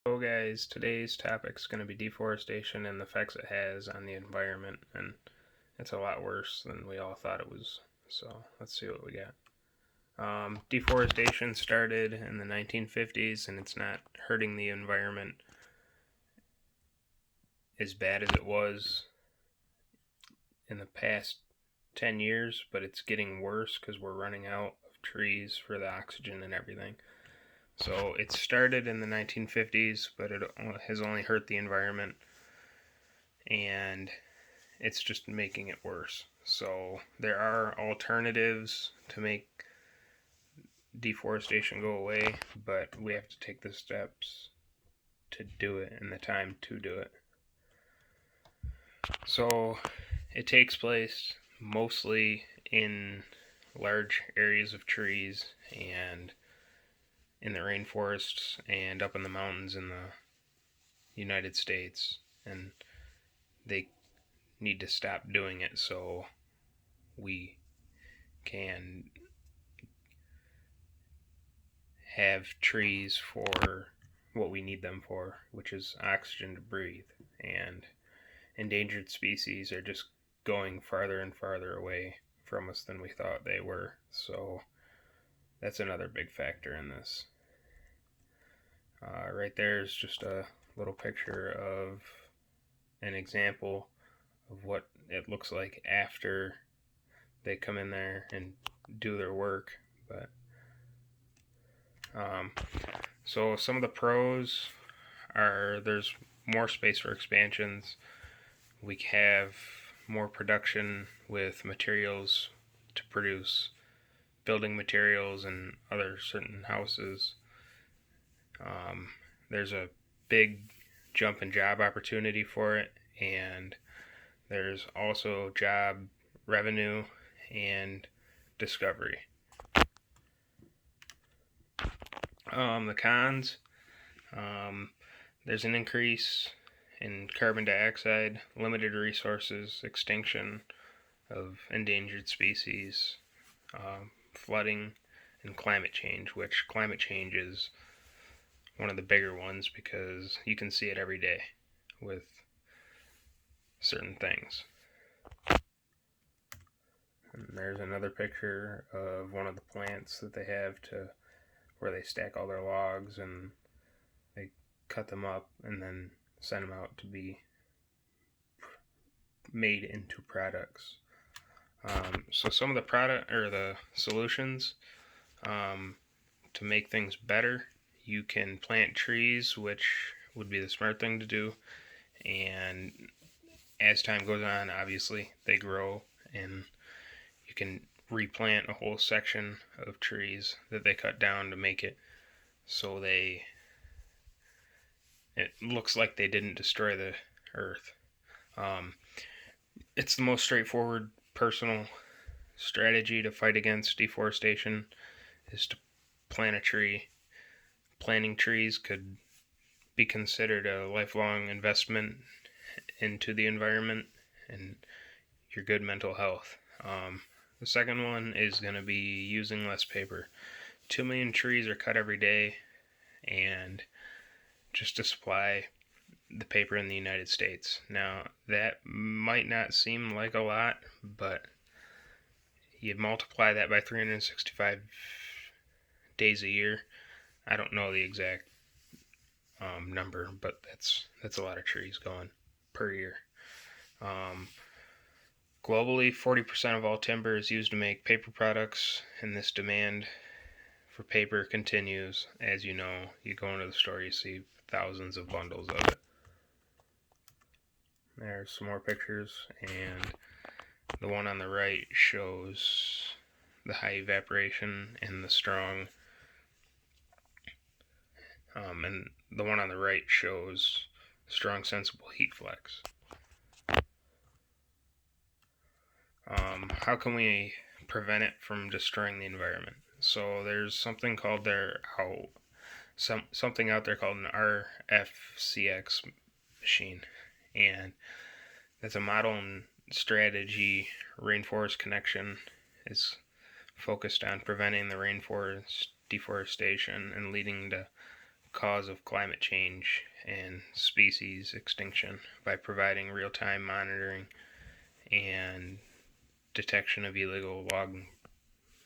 So guys, today's topic is going to be deforestation and the effects it has on the environment, and it's a lot worse than we all thought it was. So let's see what we got. Deforestation started in the 1950s, and it's not hurting the environment as bad as it was in the past 10 years, but it's getting worse because we're running out of trees for the oxygen and everything. So it started in the 1950s, but it has only hurt the environment, and it's just making it worse. So there are alternatives to make deforestation go away, but we have to take the steps to do it and the time to do it. So it takes place mostly in large areas of trees and in the rainforests and up in the mountains in the United States, and they need to stop doing it so we can have trees for what we need them for, which is oxygen to breathe. And endangered species are just going farther and farther away from us than we thought they were. So that's another big factor in this. Right there is just a little picture of an example of what it looks like after they come in there and do their work. But so some of the pros are there's more space for expansions. We have more production with materials to produce building materials and other certain houses. There's a big jump in job opportunity for it, and there's also job revenue and discovery. The cons, there's an increase in carbon dioxide, limited resources, extinction of endangered species, flooding, and climate change, which climate change is one of the bigger ones because you can see it every day with certain things. And there's another picture of one of the plants that they have to where they stack all their logs and they cut them up and then send them out to be made into products. So some of the product or the solutions to make things better, you can plant trees, which would be the smart thing to do. And as time goes on, obviously they grow, and you can replant a whole section of trees that they cut down to make it so it looks like they didn't destroy the earth. It's the most straightforward personal strategy to fight against deforestation is to plant a tree. Planting trees could be considered a lifelong investment into the environment and your good mental health. The second one is going to be using less paper. 2 million trees are cut every day, and just to supply the paper in the United States. Now, that might not seem like a lot, but you multiply that by 365 days a year. I don't know the exact number, but that's a lot of trees going per year. Globally, 40% of all timber is used to make paper products, and this demand for paper continues. As you know, you go into the store, you see thousands of bundles of it. There's some more pictures, and the one on the right shows the high evaporation and the strong, and the one on the right shows strong sensible heat flex. How can we prevent it from destroying the environment? So there's something called something out there called an RFCX machine, and that's a model and strategy rainforest connection is focused on preventing the rainforest deforestation and leading to cause of climate change and species extinction by providing real-time monitoring and detection of illegal logging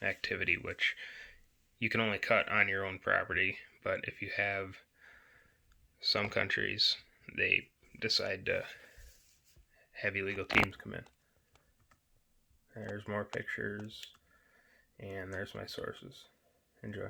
activity, which you can only cut on your own property. But if you have some countries, they decide to have illegal teams come in. There's more pictures, and there's my sources. Enjoy.